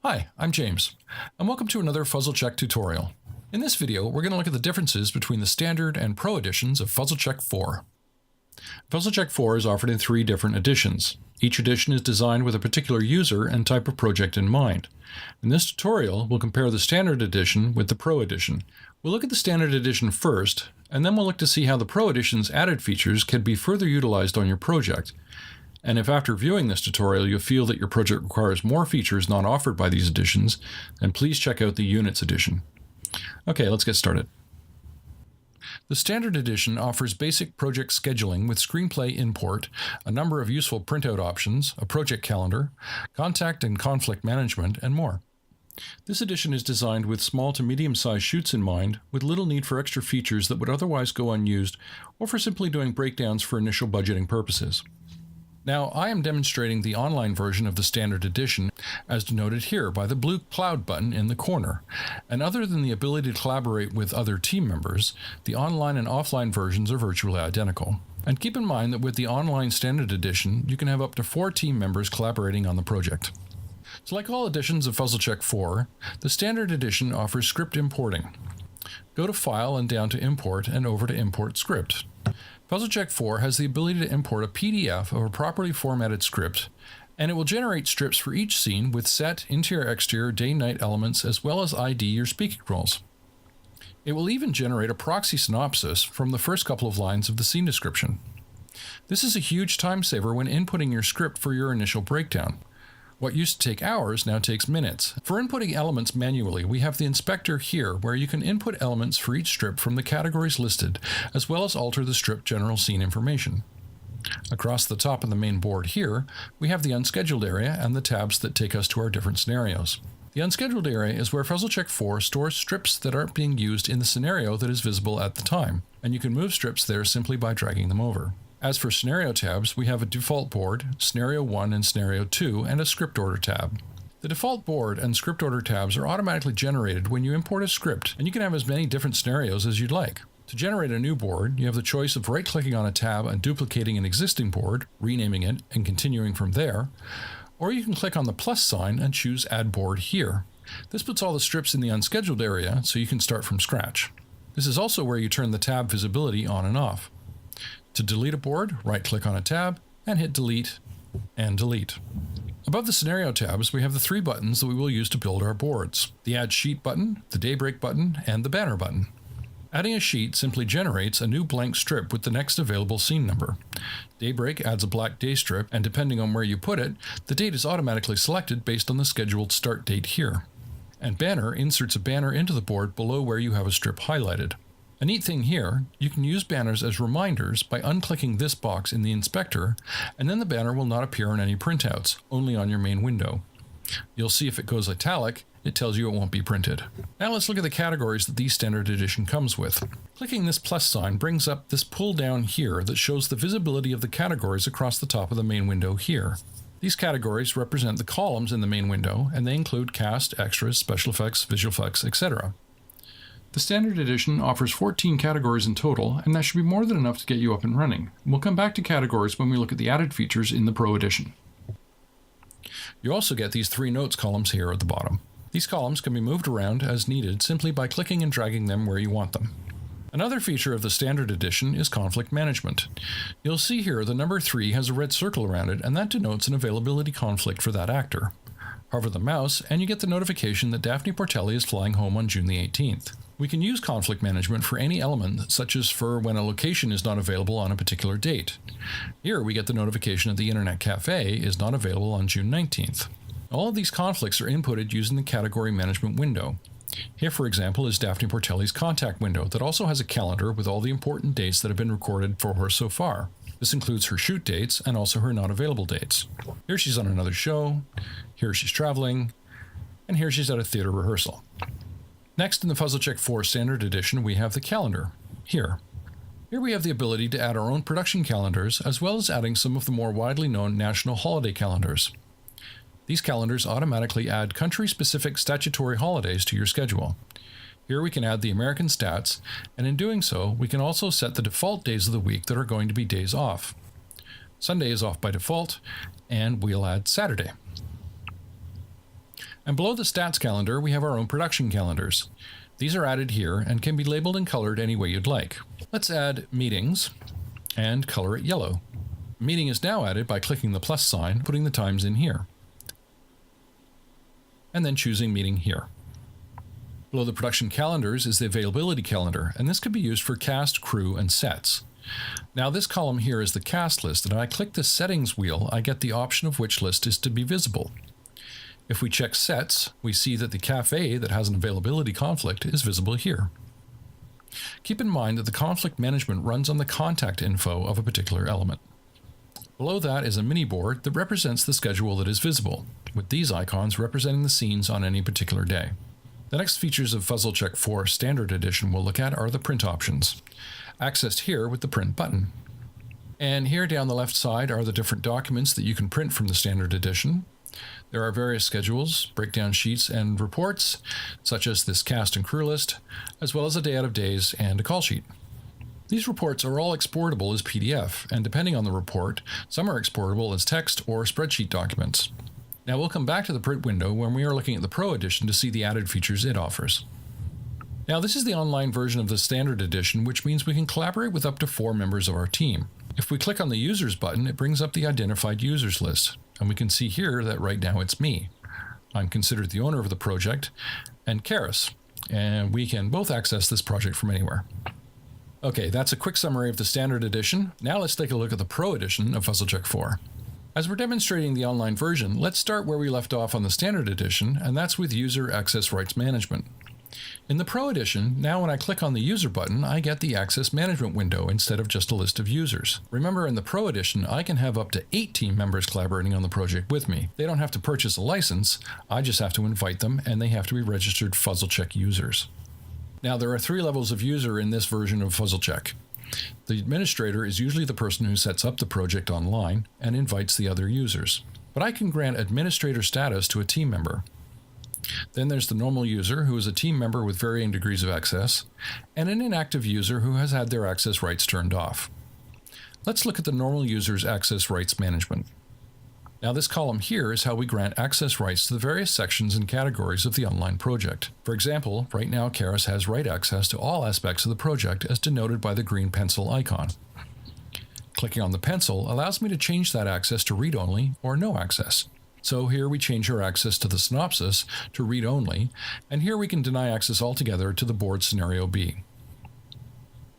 Hi, I'm James, and welcome to another Fuzzlecheck tutorial. In this video, we're going to look at the differences between the Standard and Pro editions of Fuzzlecheck 4. Fuzzlecheck 4 is offered in 3 different editions. Each edition is designed with a particular user and type of project in mind. In this tutorial, we'll compare the Standard edition with the Pro edition. We'll look at the Standard edition first, and then we'll look to see how the Pro edition's added features can be further utilized on your project. And if after viewing this tutorial you feel that your project requires more features not offered by these editions, then please check out the Units edition. Okay, let's get started. The Standard edition offers basic project scheduling with screenplay import, a number of useful printout options, a project calendar, contact and conflict management, and more. This edition is designed with small to medium-sized shoots in mind, with little need for extra features that would otherwise go unused, or for simply doing breakdowns for initial budgeting purposes. Now, I am demonstrating the online version of the Standard edition, as denoted here by the blue cloud button in the corner. And other than the ability to collaborate with other team members, the online and offline versions are virtually identical. And keep in mind that with the online Standard edition, you can have up to 4 team members collaborating on the project. So like all editions of Fuzzlecheck 4, the Standard edition offers script importing. Go to File and down to Import and over to Import Script. Fuzzlecheck 4 has the ability to import a PDF of a properly formatted script, and it will generate strips for each scene with set, interior, exterior, day-night elements, as well as ID your speaking roles. It will even generate a proxy synopsis from the first couple of lines of the scene description. This is a huge time saver when inputting your script for your initial breakdown. What used to take hours now takes minutes. For inputting elements manually, we have the inspector here, where you can input elements for each strip from the categories listed, as well as alter the strip general scene information. Across the top of the main board here, we have the unscheduled area and the tabs that take us to our different scenarios. The unscheduled area is where Fuzzlecheck 4 stores strips that aren't being used in the scenario that is visible at the time, and you can move strips there simply by dragging them over. As for scenario tabs, we have a default board, scenario 1 and scenario 2, and a script order tab. The default board and script order tabs are automatically generated when you import a script, and you can have as many different scenarios as you'd like. To generate a new board, you have the choice of right-clicking on a tab and duplicating an existing board, renaming it, and continuing from there, or you can click on the plus sign and choose Add Board here. This puts all the strips in the unscheduled area so you can start from scratch. This is also where you turn the tab visibility on and off. To delete a board, right-click on a tab and hit Delete and Delete. Above the scenario tabs, we have the 3 buttons that we will use to build our boards: the Add Sheet button, the Daybreak button, and the Banner button. Adding a sheet simply generates a new blank strip with the next available scene number. Daybreak adds a black day strip, and depending on where you put it, the date is automatically selected based on the scheduled start date here. And Banner inserts a banner into the board below where you have a strip highlighted. A neat thing here, you can use banners as reminders by unclicking this box in the inspector, and then the banner will not appear on any printouts, only on your main window. You'll see if it goes italic, it tells you it won't be printed. Now let's look at the categories that the Standard edition comes with. Clicking this plus sign brings up this pull down here that shows the visibility of the categories across the top of the main window here. These categories represent the columns in the main window, and they include cast, extras, special effects, visual effects, etc. The Standard edition offers 14 categories in total, and that should be more than enough to get you up and running. We'll come back to categories when we look at the added features in the Pro edition. You also get these 3 notes columns here at the bottom. These columns can be moved around as needed simply by clicking and dragging them where you want them. Another feature of the Standard edition is conflict management. You'll see here the number 3 has a red circle around it, and that denotes an availability conflict for that actor. Hover the mouse, and you get the notification that Daphne Portelli is flying home on June the 18th. We can use conflict management for any element, such as for when a location is not available on a particular date. Here we get the notification that the Internet Cafe is not available on June 19th. All of these conflicts are inputted using the category management window. Here, for example, is Daphne Portelli's contact window that also has a calendar with all the important dates that have been recorded for her so far. This includes her shoot dates and also her not available dates. Here she's on another show, here she's traveling, and here she's at a theater rehearsal. Next, in the Fuzzlecheck 4 Standard edition, we have the calendar, here. Here we have the ability to add our own production calendars, as well as adding some of the more widely known national holiday calendars. These calendars automatically add country-specific statutory holidays to your schedule. Here we can add the American stats, and in doing so, we can also set the default days of the week that are going to be days off. Sunday is off by default, and we'll add Saturday. And below the stats calendar, we have our own production calendars. These are added here and can be labeled and colored any way you'd like. Let's add meetings and color it yellow. Meeting is now added by clicking the plus sign, putting the times in here, and then choosing meeting here. Below the production calendars is the availability calendar, and this can be used for cast, crew, and sets. Now this column here is the cast list, and when I click the settings wheel, I get the option of which list is to be visible. If we check sets, we see that the cafe that has an availability conflict is visible here. Keep in mind that the conflict management runs on the contact info of a particular element. Below that is a mini board that represents the schedule that is visible, with these icons representing the scenes on any particular day. The next features of Fuzzlecheck 4 Standard Edition we'll look at are the print options, accessed here with the print button. And here down the left side are the different documents that you can print from the Standard Edition. There are various schedules, breakdown sheets, and reports, such as this cast and crew list, as well as a day out of days and a call sheet. These reports are all exportable as PDF, and depending on the report, some are exportable as text or spreadsheet documents. Now we'll come back to the print window when we are looking at the Pro Edition to see the added features it offers. Now this is the online version of the Standard Edition, which means we can collaborate with up to 4 members of our team. If we click on the Users button, it brings up the identified users list, and we can see here that right now it's me. I'm considered the owner of the project, and Karis, and we can both access this project from anywhere. Okay, that's a quick summary of the Standard Edition. Now let's take a look at the Pro Edition of Fuzzlecheck 4. As we're demonstrating the online version, let's start where we left off on the Standard Edition, and that's with User Access Rights Management. In the Pro Edition, now when I click on the User button, I get the Access Management window instead of just a list of users. Remember, in the Pro Edition, I can have up to 8 team members collaborating on the project with me. They don't have to purchase a license, I just have to invite them, and they have to be registered Fuzzlecheck users. Now, there are 3 levels of user in this version of Fuzzlecheck. The administrator is usually the person who sets up the project online and invites the other users. But I can grant administrator status to a team member. Then there's the normal user, who is a team member with varying degrees of access, and an inactive user who has had their access rights turned off. Let's look at the normal user's access rights management. Now this column here is how we grant access rights to the various sections and categories of the online project. For example, right now Karis has write access to all aspects of the project as denoted by the green pencil icon. Clicking on the pencil allows me to change that access to read-only or no access. So here we change our access to the synopsis to read-only, and here we can deny access altogether to the board scenario B.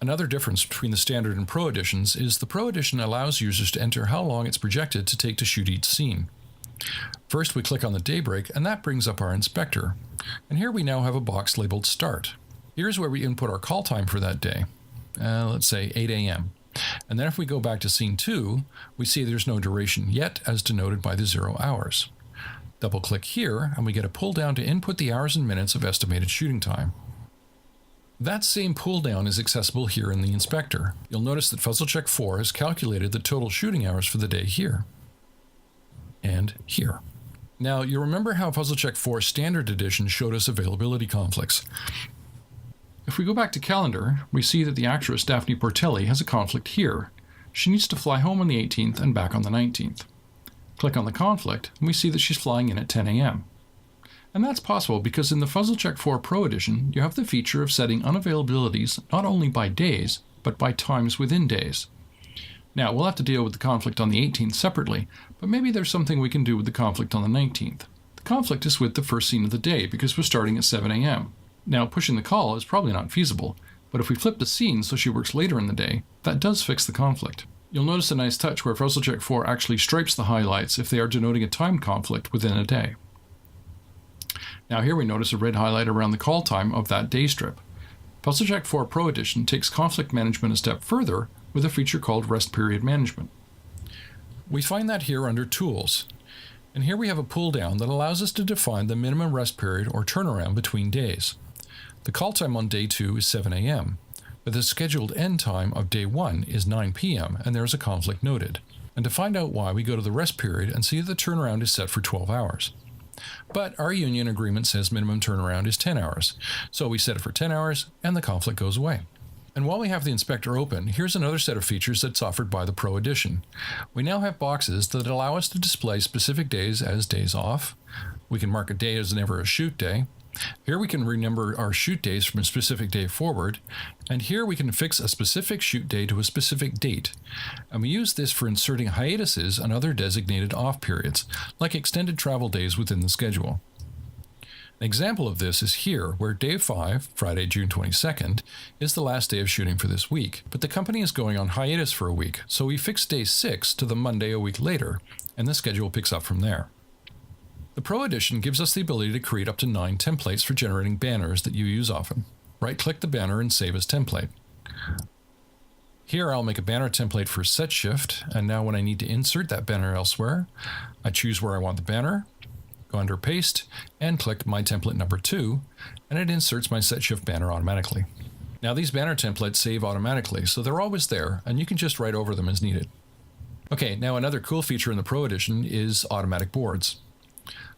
Another difference between the Standard and Pro Editions is the Pro Edition allows users to enter how long it's projected to take to shoot each scene. First we click on the daybreak, and that brings up our inspector. And here we now have a box labeled Start. Here's where we input our call time for that day. Let's say 8 a.m. And then if we go back to scene 2, we see there's no duration yet as denoted by the 0 hours. Double click here and we get a pull down to input the hours and minutes of estimated shooting time. That same pull down is accessible here in the inspector. You'll notice that Fuzzlecheck 4 has calculated the total shooting hours for the day here and here. Now you remember how Fuzzlecheck 4 Standard Edition showed us availability conflicts. If we go back to calendar, we see that the actress Daphne Portelli has a conflict here. She needs to fly home on the 18th and back on the 19th. Click on the conflict, and we see that she's flying in at 10 a.m. And that's possible because in the Fuzzlecheck 4 Pro Edition, you have the feature of setting unavailabilities not only by days, but by times within days. Now, we'll have to deal with the conflict on the 18th separately, but maybe there's something we can do with the conflict on the 19th. The conflict is with the first scene of the day because we're starting at 7 a.m. Now, pushing the call is probably not feasible, but if we flip the scene so she works later in the day, that does fix the conflict. You'll notice a nice touch where Fuzzlecheck 4 actually stripes the highlights if they are denoting a time conflict within a day. Now here we notice a red highlight around the call time of that day strip. Fuzzlecheck 4 Pro Edition takes conflict management a step further with a feature called Rest Period Management. We find that here under Tools. And here we have a pull down that allows us to define the minimum rest period or turnaround between days. The call time on day 2 is 7 a.m., but the scheduled end time of day 1 is 9 p.m. and there is a conflict noted. And to find out why, we go to the rest period and see that the turnaround is set for 12 hours. But our union agreement says minimum turnaround is 10 hours, so we set it for 10 hours and the conflict goes away. And while we have the inspector open, here's another set of features that's offered by the Pro Edition. We now have boxes that allow us to display specific days as days off, We can mark a day as never a shoot day. Here we can renumber our shoot days from a specific day forward, and here we can fix a specific shoot day to a specific date. And we use this for inserting hiatuses and other designated off periods, like extended travel days within the schedule. An example of this is here, where day 5, Friday, June 22nd, is the last day of shooting for this week, but the company is going on hiatus for a week, so we fix day 6 to the Monday a week later, and the schedule picks up from there. The Pro Edition gives us the ability to create up to 9 templates for generating banners that you use often. Right-click the banner and save as template. Here I'll make a banner template for set shift, and now when I need to insert that banner elsewhere, I choose where I want the banner, go under Paste, and click my template number 2, and it inserts my set shift banner automatically. Now these banner templates save automatically, so they're always there, and you can just write over them as needed. Okay, now another cool feature in the Pro Edition is automatic boards.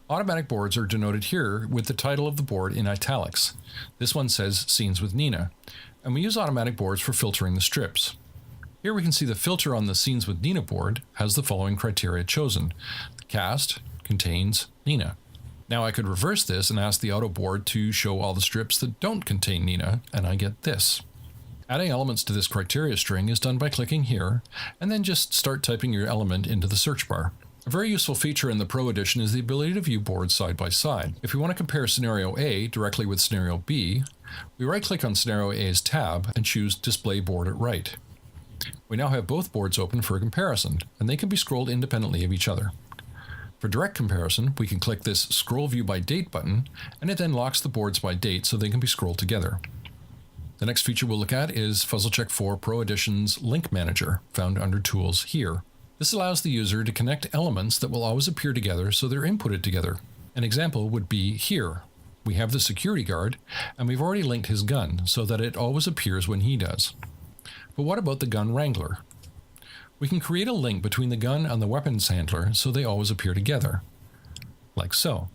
Automatic boards are denoted here with the title of the board in italics. This one says Scenes with Nina, and we use automatic boards for filtering the strips. Here we can see the filter on the Scenes with Nina board has the following criteria chosen. The cast contains Nina. Now I could reverse this and ask the auto board to show all the strips that don't contain Nina, and I get this. Adding elements to this criteria string is done by clicking here, and then just start typing your element into the search bar. A very useful feature in the Pro Edition is the ability to view boards side by side. If we want to compare Scenario A directly with Scenario B, we right-click on Scenario A's tab and choose Display Board at Right. We now have both boards open for a comparison, and they can be scrolled independently of each other. For direct comparison, we can click this Scroll View by Date button, and it then locks the boards by date so they can be scrolled together. The next feature we'll look at is Fuzzlecheck 4 Pro Edition's Link Manager, found under Tools here. This allows the user to connect elements that will always appear together so they're inputted together. An example would be here. We have the security guard, and we've already linked his gun so that it always appears when he does. But what about the gun wrangler? We can create a link between the gun and the weapons handler so they always appear together, like so.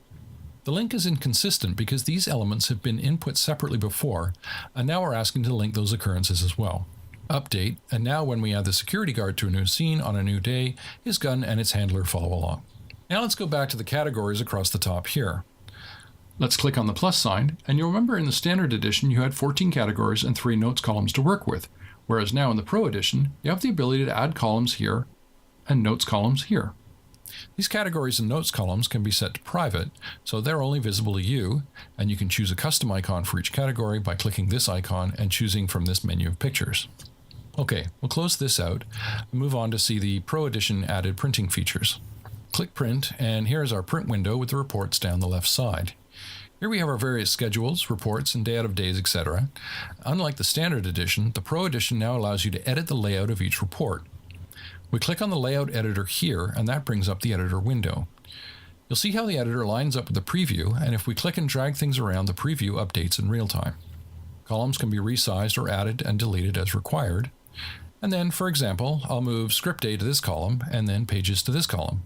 The link is inconsistent because these elements have been input separately before, and now we're asking to link those occurrences as well. Update, and now when we add the security guard to a new scene on a new day, his gun and its handler follow along. Now let's go back to the categories across the top here. Let's click on the plus sign, and you'll remember in the Standard Edition you had 14 categories and 3 notes columns to work with, whereas now in the Pro Edition you have the ability to add columns here and notes columns here. These categories and notes columns can be set to private, so they're only visible to you, and you can choose a custom icon for each category by clicking this icon and choosing from this menu of pictures. Okay, we'll close this out and move on to see the Pro Edition added printing features. Click Print, and here's our print window with the reports down the left side. Here we have our various schedules, reports, and day out of days, etc. Unlike the Standard Edition, the Pro Edition now allows you to edit the layout of each report. We click on the Layout Editor here, and that brings up the editor window. You'll see how the editor lines up with the preview, and if we click and drag things around, the preview updates in real time. Columns can be resized or added and deleted as required. And then, for example, I'll move Script Day to this column, and then Pages to this column.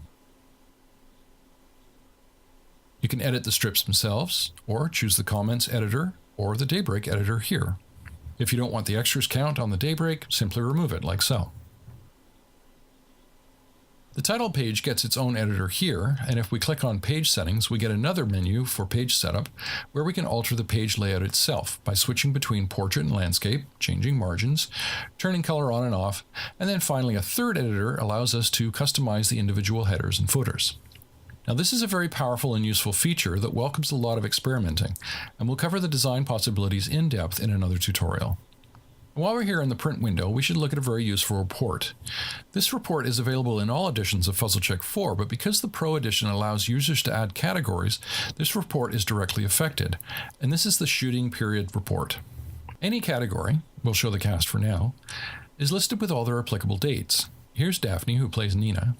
You can edit the strips themselves, or choose the Comments Editor or the Daybreak Editor here. If you don't want the extras count on the daybreak, simply remove it like so. The title page gets its own editor here, and if we click on Page Settings, we get another menu for page setup where we can alter the page layout itself by switching between portrait and landscape, changing margins, turning color on and off, and then finally a third editor allows us to customize the individual headers and footers. Now this is a very powerful and useful feature that welcomes a lot of experimenting, and we'll cover the design possibilities in depth in another tutorial. While we're here in the print window, we should look at a very useful report. This report is available in all editions of Fuzzlecheck 4, but because the Pro Edition allows users to add categories, this report is directly affected, and this is the shooting period report. Any category, we'll show the cast for now, is listed with all their applicable dates. Here's Daphne, who plays Nina,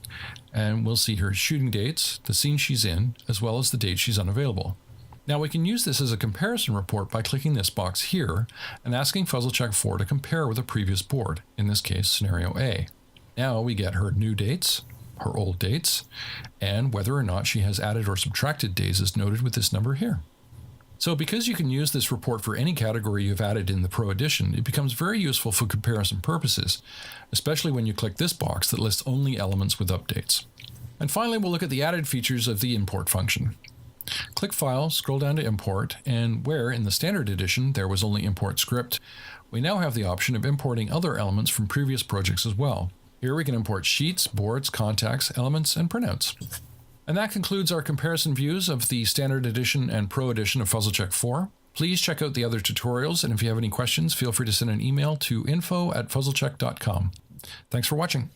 and we'll see her shooting dates, the scene she's in, as well as the date she's unavailable. Now we can use this as a comparison report by clicking this box here and asking Fuzzlecheck 4 to compare with a previous board, in this case Scenario A. Now we get her new dates, her old dates, and whether or not she has added or subtracted days is noted with this number here. So because you can use this report for any category you've added in the Pro Edition, it becomes very useful for comparison purposes, especially when you click this box that lists only elements with updates. And finally, we'll look at the added features of the import function. click File, scroll down to Import, and where in the Standard Edition there was only Import Script, we now have the option of importing other elements from previous projects as well. Here we can import sheets, boards, contacts, elements, and printouts. And that concludes our comparison views of the Standard Edition and Pro Edition of Fuzzlecheck 4. Please check out the other tutorials, and if you have any questions, feel free to send an email to info@fuzzlecheck.com. Thanks for watching.